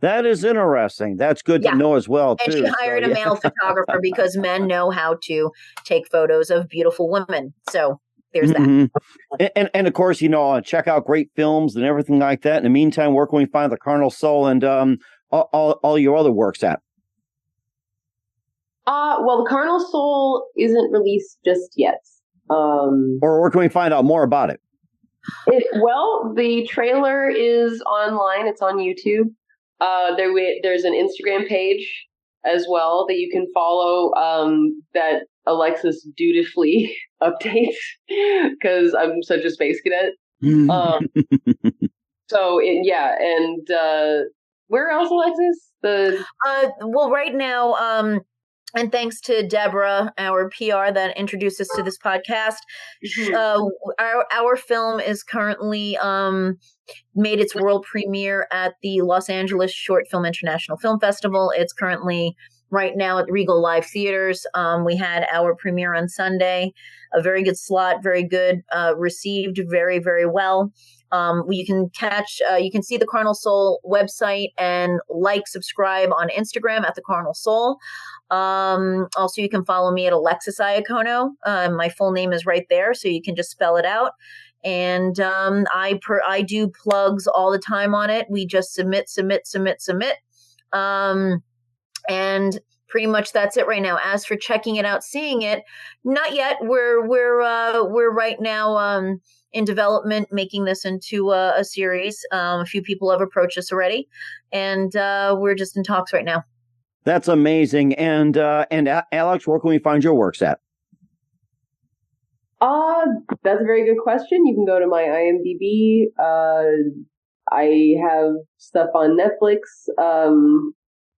That is interesting. That's good to know as well, too. And she hired a male photographer because men know how to take photos of beautiful women. So there's that. And of course, check out great films and everything like that. In the meantime, where can we find the Carnal Soul and all your other works at? Well, the Carnal Soul isn't released just yet. Or where can we find out more about it? Well, the trailer is online. It's on YouTube. There's an Instagram page as well that you can follow that Alexis dutifully updates because I'm such a space cadet. Where else, Alexis? Well, right now, and thanks to Deborah, our PR that introduced us to this podcast, our film is currently made its world premiere at the Los Angeles Short Film International Film Festival. It's currently right now at Regal Live Theaters. We had our premiere on Sunday, a very good slot, very good, received very, very well. You can see the Carnal Soul website and subscribe on Instagram at the Carnal Soul. Also, you can follow me at Alexis Iacono. My full name is right there, so you can just spell it out. And I do plugs all the time on it. We just submit. And pretty much that's it right now. As for checking it out, seeing it, not yet. We're right now in development, making this into a series. A few people have approached us already, and we're just in talks right now. That's amazing. And Alex, where can we find your works at? That's a very good question. You can go to my IMDb. I have stuff on Netflix,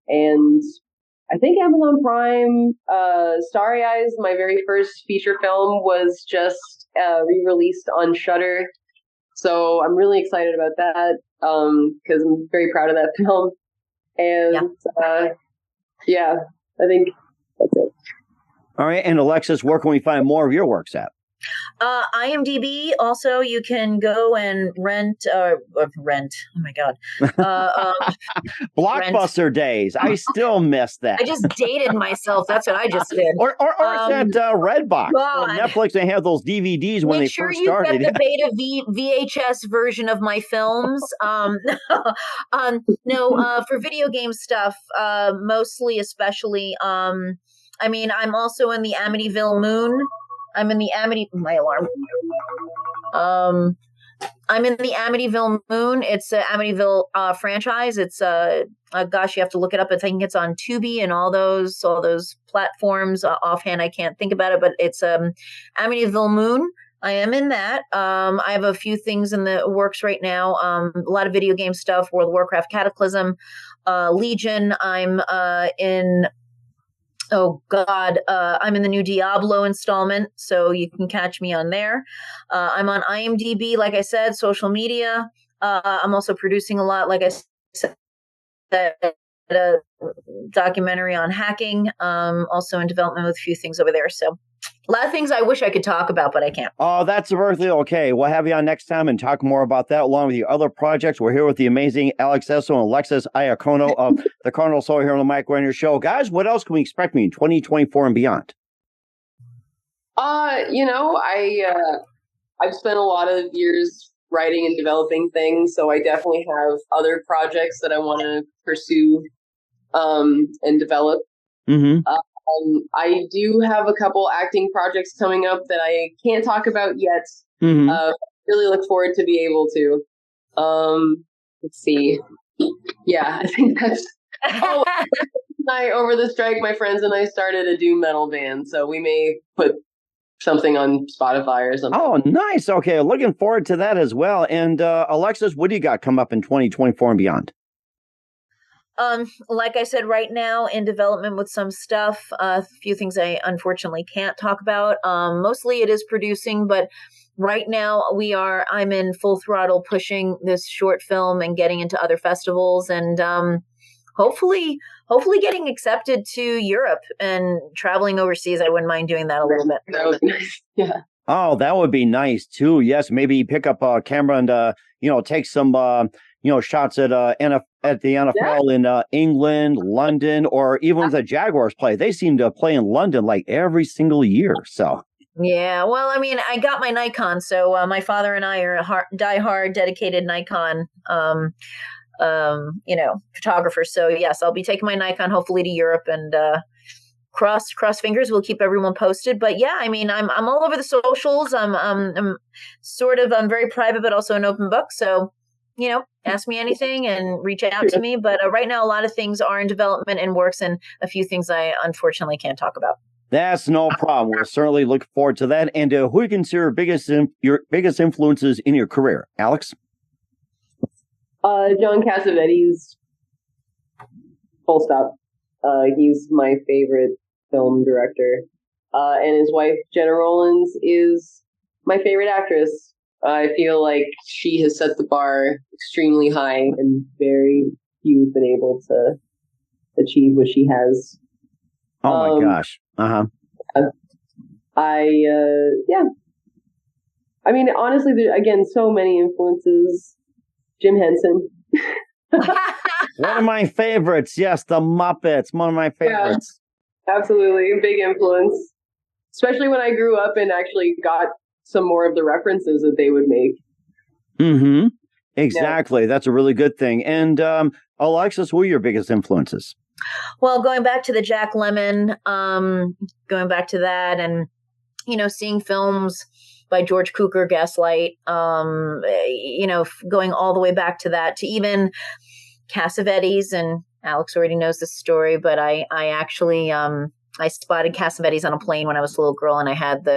and I think Amazon Prime. Starry Eyes, my very first feature film, was just re-released on Shudder. So I'm really excited about that because I'm very proud of that film. And I think that's it. All right. And Alexis, where can we find more of your works at? IMDb. Also, you can go and rent. Oh my God. Blockbuster days. I still miss that. I just dated myself. That's what I just did. Or it's at Redbox or Netflix. They have those DVDs when they first started. Make sure you get the beta VHS version of my films. For video game stuff, mostly, especially. I'm also in the Amityville Moon. I'm in the Amityville Moon. It's an Amityville franchise. It's you have to look it up. I think it's on Tubi and all those platforms. Offhand, I can't think about it, but it's Amityville Moon. I am in that. I have a few things in the works right now. A lot of video game stuff. World of Warcraft, Cataclysm, Legion. I'm in. Oh God, I'm in the new Diablo installment, so you can catch me on there. I'm on IMDb, like I said, social media. I'm also producing a lot, like I said, a documentary on hacking, also in development with a few things over there. So a lot of things I wish I could talk about, but I can't. Oh, that's perfectly okay. We'll have you on next time and talk more about that along with your other projects. We're here with the amazing Alex Essoe and Alexis Iacono of the Carnal Soul here on the Mike Wagner Show. Guys, what else can we expect in 2024 and beyond? I've spent a lot of years writing and developing things, so I definitely have other projects that I want to pursue and develop. Mm-hmm. I do have a couple acting projects coming up that I can't talk about yet. Mm-hmm. Really look forward to be able to. Let's see. Yeah, I think that's. Over the strike, my friends and I started a doom metal band, so we may put something on Spotify or something. Oh, nice. Okay, looking forward to that as well. And Alexis, what do you got come up in 2024 and beyond? Like I said, right now in development with some stuff, a few things I unfortunately can't talk about. Mostly it is producing, but right now I'm in full throttle pushing this short film and getting into other festivals and, hopefully getting accepted to Europe and traveling overseas. I wouldn't mind doing that a little bit. That would be nice. Yeah. Oh, that would be nice too. Yes. Maybe pick up a camera and, take some, shots at the NFL in England, London, or even the Jaguars play. They seem to play in London like every single year. So Yeah, well, I mean, I got my Nikon, so my father and I are diehard, dedicated Nikon, photographers. So yes, I'll be taking my Nikon hopefully to Europe, and cross fingers. We'll keep everyone posted. But yeah, I mean, I'm all over the socials. I'm very private, but also an open book. So ask me anything and reach out to me. But right now, a lot of things are in development and works, and a few things I unfortunately can't talk about. That's no problem. We'll certainly look forward to that. And who do you consider your biggest influences in your career, Alex? John Cassavetes. Full stop. He's my favorite film director. And his wife, Jenna Rollins, is my favorite actress. I feel like she has set the bar extremely high, and very few have been able to achieve what she has. Oh my gosh. Uh-huh. I mean, honestly, again, so many influences. Jim Henson. One of my favorites. Yes, the Muppets. One of my favorites. Yeah, absolutely. Big influence. Especially when I grew up and actually got some more of the references that they would make. Mm-hmm. Exactly. Yeah. That's a really good thing. And Alexis, who are your biggest influences? Well, going back to the Jack Lemmon, going back to that, and seeing films by George Cukor, Gaslight, going all the way back to that, to even Cassavetes. And Alex already knows this story, but I actually I spotted Cassavetes on a plane when I was a little girl, and I had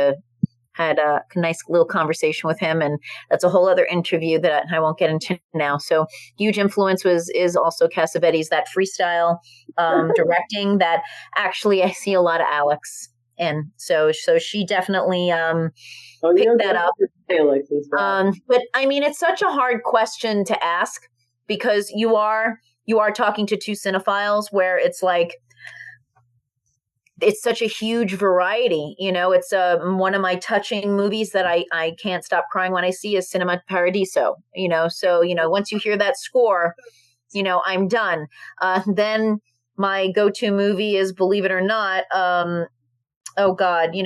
a nice little conversation with him, and that's a whole other interview that I won't get into now. So huge influence is also Cassavetes, that freestyle directing that actually I see a lot of Alex in. So she definitely picked that up. But I mean, it's such a hard question to ask, because you are talking to two cinephiles where it's like, it's such a huge variety. It's one of my touching movies that I can't stop crying when I see is Cinema Paradiso. So once you hear that score, I'm done. Then my go-to movie is, believe it or not, oh God,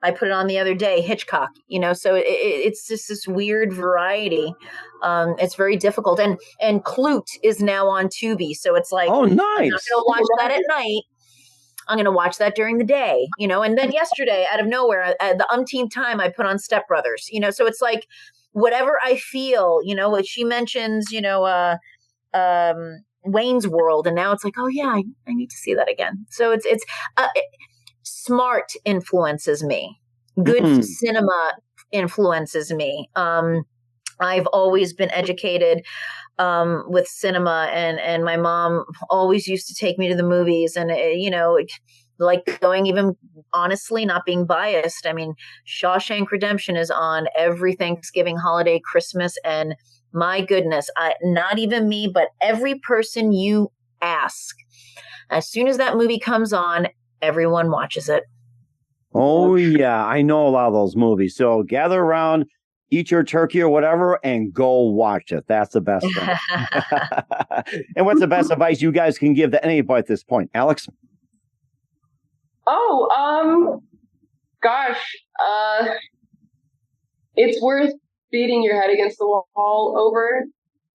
I put it on the other day, Hitchcock. So it's just this weird variety. It's very difficult. And Clute is now on Tubi. So it's like, oh, nice. I'm not going to watch that at night. I'm going to watch that during the day, and then yesterday, out of nowhere, the umpteenth time, I put on Step Brothers, so it's like whatever I feel, what she mentions, Wayne's World. And now it's like, oh yeah, I need to see that again. So it's smart influences me. Good cinema influences me. I've always been educated with cinema, and my mom always used to take me to the movies, and like going, even honestly, not being biased. I mean, Shawshank Redemption is on every Thanksgiving, holiday, Christmas, and my goodness, not even me, but every person you ask, as soon as that movie comes on, everyone watches it. Oh yeah, I know a lot of those movies. So gather around, eat your turkey or whatever, and go watch it. That's the best thing. And what's the best advice you guys can give to anybody at this point? Alex? It's worth beating your head against the wall over.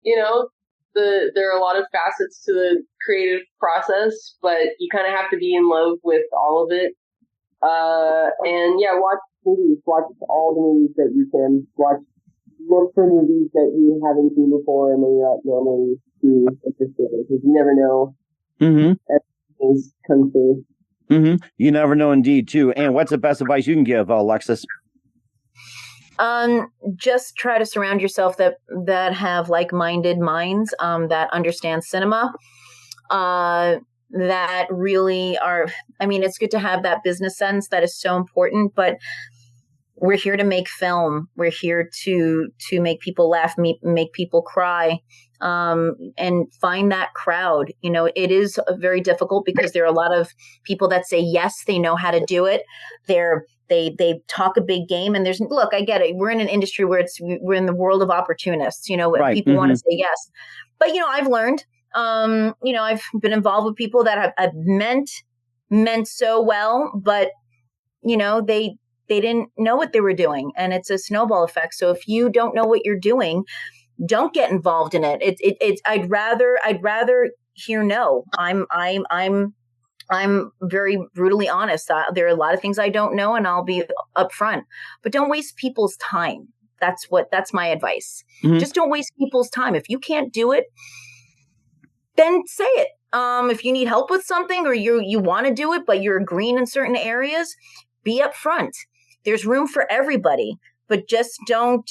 There are a lot of facets to the creative process, but you kind of have to be in love with all of it. And yeah, watch movies. Watch all the movies that you can. Look for movies that you haven't seen before and may not normally be interested in, because you never know. Things come through. You never know, indeed, too. And what's the best advice you can give, Alexis? Just try to surround yourself that have like-minded minds, that understand cinema, that really are, I mean, it's good to have that business sense that is so important, but we're here to make film. We're here to make people laugh, make people cry, and find that crowd. It is very difficult because there are a lot of people that say, yes, they know how to do it. They talk a big game, and look, I get it. We're in an industry where we're in the world of opportunists, right. People want to say yes, but I've learned, I've been involved with people that have meant so well, but they didn't know what they were doing, and it's a snowball effect. So if you don't know what you're doing, don't get involved in it. I'd rather hear no. I'm very brutally honest. There are a lot of things I don't know, and I'll be upfront. But don't waste people's time. That's my advice. Mm-hmm. Just don't waste people's time. If you can't do it, then say it. If you need help with something, or you want to do it, but you're green in certain areas, be upfront. There's room for everybody, but just don't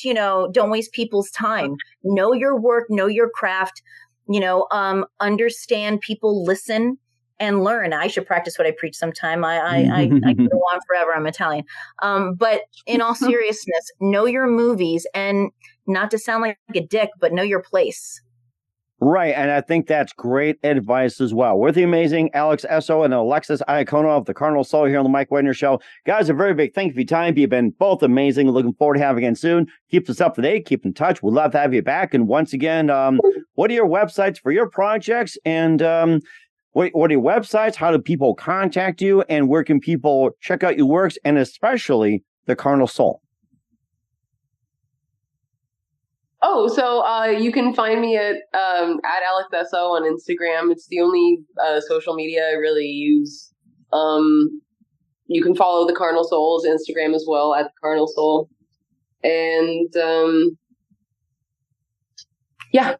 waste people's time. Know your work, know your craft, understand people, listen and learn. I should practice what I preach sometime. I could go on forever. I'm Italian. But in all seriousness, know your movies, and not to sound like a dick, but know your place. Right, and I think that's great advice as well. With the amazing Alex Essoe and Alexis Iacono of the Carnal Soul here on the Mike Wagner Show. Guys, a very big thank you for your time. You've been both amazing. Looking forward to having you again soon. Keep us up to date. Keep in touch. We'd love to have you back. And once again, what are your websites for your projects? And what are your websites? How do people contact you? And where can people check out your works? And especially the Carnal Soul. Oh, so you can find me at Alex Essoe on Instagram. It's the only social media I really use. You can follow the Carnal Soul's Instagram as well, at the Carnal Soul. And yeah,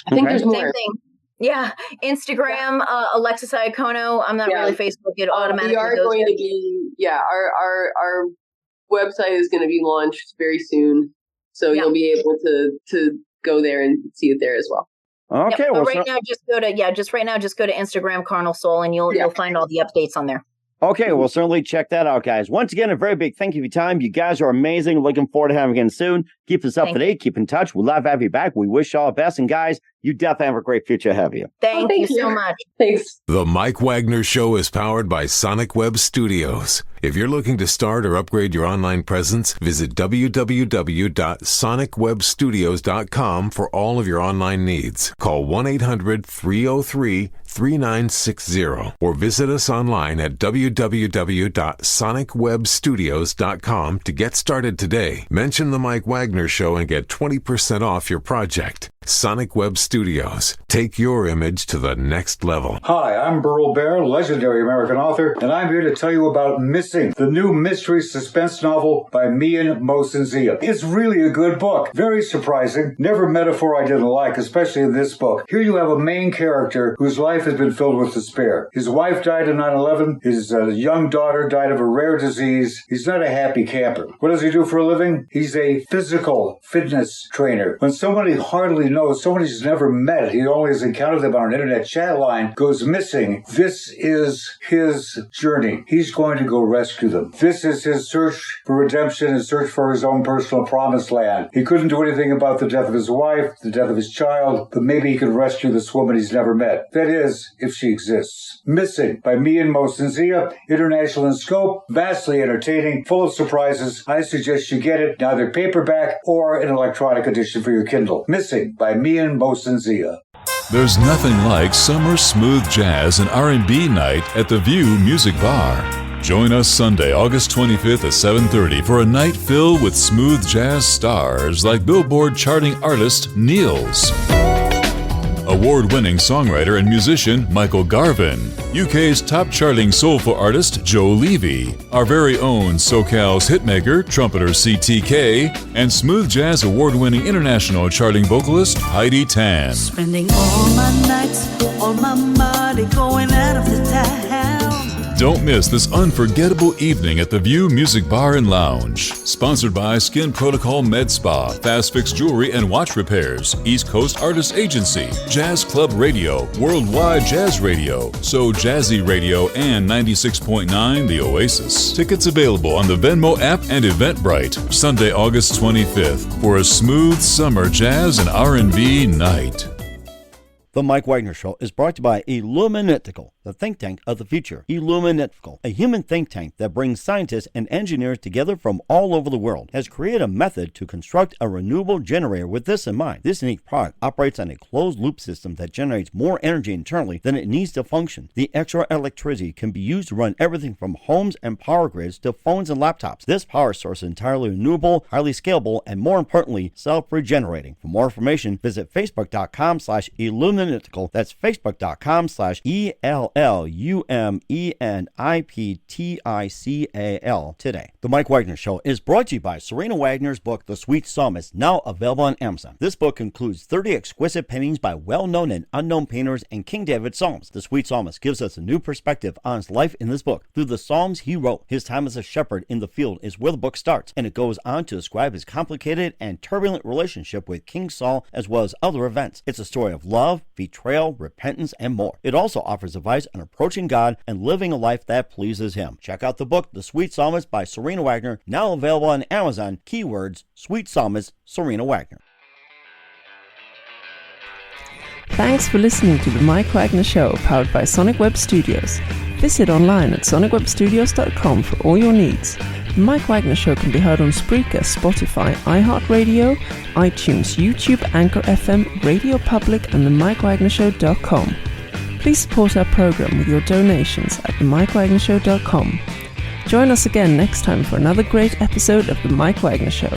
I think there's more. Same thing. Yeah, Instagram, Alexis Iacono. I'm not really Facebook. It automatically we are goes going to be, our website is going to be launched very soon. So you'll be able to go there and see it there as well. Okay. But right now, just go to Instagram, Carnal Soul, and you'll find all the updates on there. Okay, we'll certainly check that out, guys. Once again, a very big thank you for your time. You guys are amazing. Looking forward to having you again soon. Keep us up to date. Keep in touch. We'd love to have you back. We wish you all the best. And guys, you definitely have a great future ahead of you. Thank you so much. Thanks. The Mike Wagner Show is powered by Sonic Web Studios. If you're looking to start or upgrade your online presence, visit www.sonicwebstudios.com for all of your online needs. Call 1-800-303-3960 or visit us online at www.sonicwebstudios.com to get started today. Mention the Mike Wagner Show and get 20% off your project. Sonic Web Studios. Take your image to the next level. Hi, I'm Burl Bear, legendary American author, and I'm here to tell you about Missing, the new mystery suspense novel by Mian Mosensia. It's really a good book. Very surprising. Never metaphor I didn't like, especially in this book. Here you have a main character whose life has been filled with despair. His wife died in 9/11. His young daughter died of a rare disease. He's not a happy camper. What does he do for a living? He's a physical fitness trainer. When somebody hardly knows, somebody he's never met, he only has encountered them on an internet chat line, goes missing. This is his journey. He's going to go rescue them. This is his search for redemption, his search for his own personal promised land. He couldn't do anything about the death of his wife, the death of his child, but maybe he can rescue this woman he's never met. That is, if she exists. Missing by Mian Mosensia, international in scope, vastly entertaining, full of surprises. I suggest you get it in either paperback or an electronic edition for your Kindle. Missing by Mian Mosensia. There's nothing like summer smooth jazz and R&B night at the View Music Bar. Join us Sunday, August 25th at 7:30 for a night filled with smooth jazz stars like Billboard charting artist Niels, award-winning songwriter and musician Michael Garvin, UK's top charting soulful artist Joe Levy, our very own SoCal's hitmaker, trumpeter CTK, and smooth jazz award-winning international charting vocalist Heidi Tan. Spending all my nights, all my money going out of the town. Don't miss this unforgettable evening at the View Music Bar and Lounge. Sponsored by Skin Protocol Med Spa, Fast Fix Jewelry and Watch Repairs, East Coast Artist Agency, Jazz Club Radio, Worldwide Jazz Radio, So Jazzy Radio, and 96.9 The Oasis. Tickets available on the Venmo app and Eventbrite. Sunday, August 25th for a smooth summer jazz and R&B night. The Mike Wagner Show is brought to you by Illuminatical, the think tank of the future. Illuminatical, a human think tank that brings scientists and engineers together from all over the world, has created a method to construct a renewable generator with this in mind. This unique product operates on a closed-loop system that generates more energy internally than it needs to function. The extra electricity can be used to run everything from homes and power grids to phones and laptops. This power source is entirely renewable, highly scalable, and more importantly, self-regenerating. For more information, visit facebook.com/Illuminatical. That's facebook.com/ELLUMENIPTICAL today. The Mike Wagner Show is brought to you by Serena Wagner's book, The Sweet Psalmist, now available on Amazon. This book includes 30 exquisite paintings by well-known and unknown painters and King David Psalms. The Sweet Psalmist gives us a new perspective on his life in this book. Through the Psalms he wrote, his time as a shepherd in the field is where the book starts, and it goes on to describe his complicated and turbulent relationship with King Saul as well as other events. It's a story of love, betrayal, repentance, and more. It also offers advice on approaching God and living a life that pleases him. Check out the book, The Sweet Psalmist by Serena Wagner, now available on Amazon. Keywords, Sweet Psalmist, Serena Wagner. Thanks for listening to The Mike Wagner Show, powered by Sonic Web Studios. Visit online at sonicwebstudios.com for all your needs. The Mike Wagner Show can be heard on Spreaker, Spotify, iHeartRadio, iTunes, YouTube, Anchor FM, Radio Public, and themikewagnershow.com. Please support our program with your donations at themikewagnershow.com. Join us again next time for another great episode of The Mike Wagner Show.